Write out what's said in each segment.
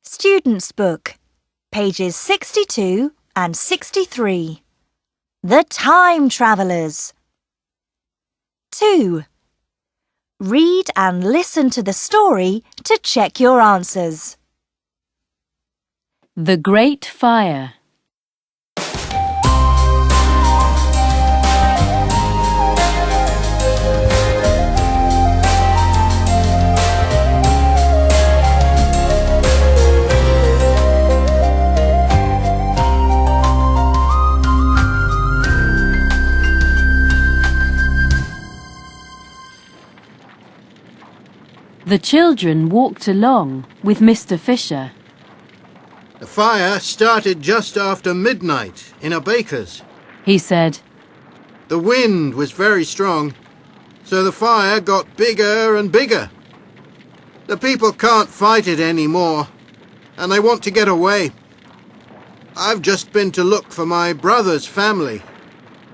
Student's Book, pages 62 and 63. The Time Travellers. 2. Read and listen to the story to check your answers. The Great Fire. The children walked along with Mr. Fisher. The fire started just after midnight in a baker's, He said. The wind was very strong, so the fire got bigger and bigger. The people can't fight it anymore, and they want to get away. I've just been to look for my brother's family,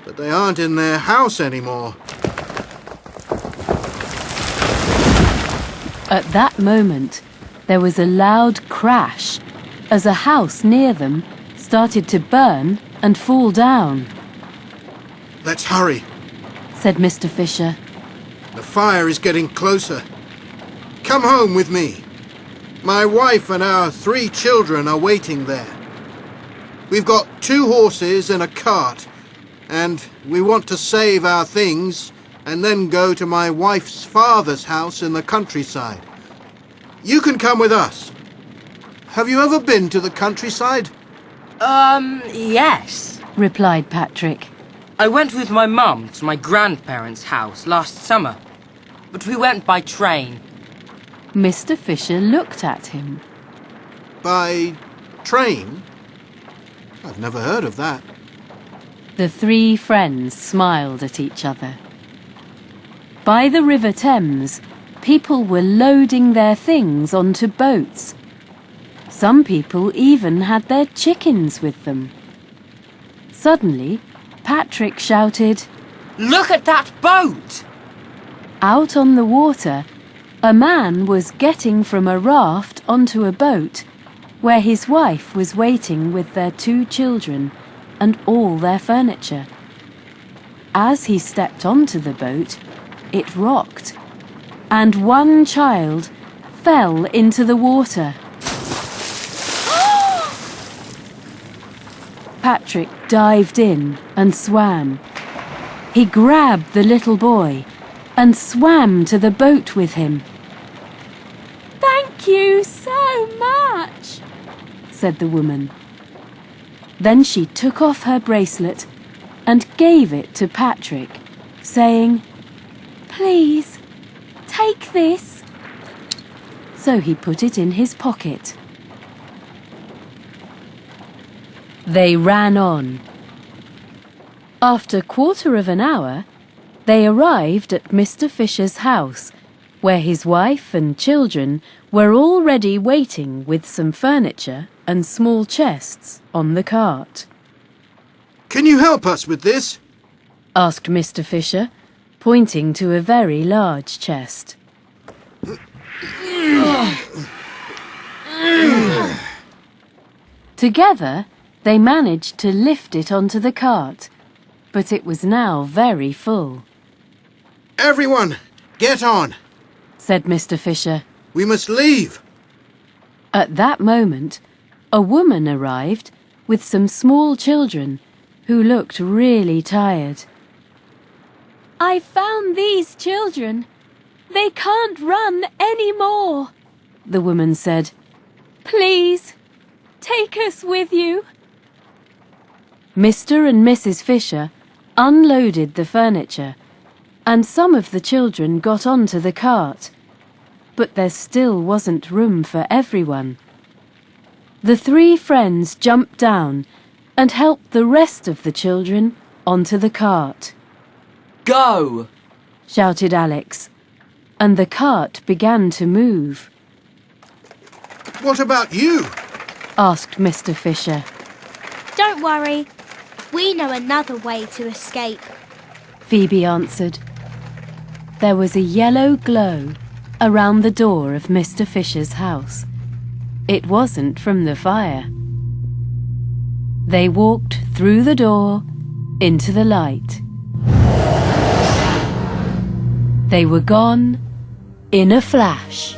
but they aren't in their house anymore. At that moment, there was a loud crash as a house near them started to burn and fall down. Let's hurry. Said Mr. Fisher. The fire is getting closer. Come home with me. My wife and our 3 children are waiting there. We've got 2 horses and a cart, and we want to save our things and then go to my wife's father's house in the countryside. You can come with us. Have you ever been to the countryside? Yes, Replied Patrick. I went with my mum to my grandparents' house last summer, but we went by train. Mr. Fisher looked at him. By train? I've never heard of that. The 3 friends smiled at each other. By the River Thames, people were loading their things onto boats. Some people even had their chickens with them. Suddenly, Patrick shouted, Look at that boat! Out on the water, a man was getting from a raft onto a boat where his wife was waiting with their 2 children and all their furniture. As he stepped onto the boat, it rocked, and one child fell into the water. Patrick dived in and swam. He grabbed the little boy and swam to the boat with him. "Thank you so much," said the woman. Then she took off her bracelet and gave it to Patrick, saying, "Please, take this." So he put it in his pocket. They ran on. After 1/4 of an hour, they arrived at Mr. Fisher's house, where his wife and children were already waiting with some furniture and small chests on the cart. Can you help us with this? Asked Mr. Fisher, pointing to a very large chest. Together, they managed to lift it onto the cart, but it was now very full. Everyone, get on. Said Mr. Fisher. We must leave. At that moment, a woman arrived with some small children who looked really tired. "I found these children. They can't run any more," the woman said. "Please, take us with you." Mr. and Mrs. Fisher unloaded the furniture, and some of the children got onto the cart, but there still wasn't room for everyone. The 3 friends jumped down and helped the rest of the children onto the cart. Go! Shouted Alex, and the cart began to move. What about you? Asked Mr. Fisher. Don't worry, we know another way to escape. Phoebe answered. There was a yellow glow around the door of Mr. Fisher's house. It wasn't from the fire. They walked through the door into the light. They were gone in a flash.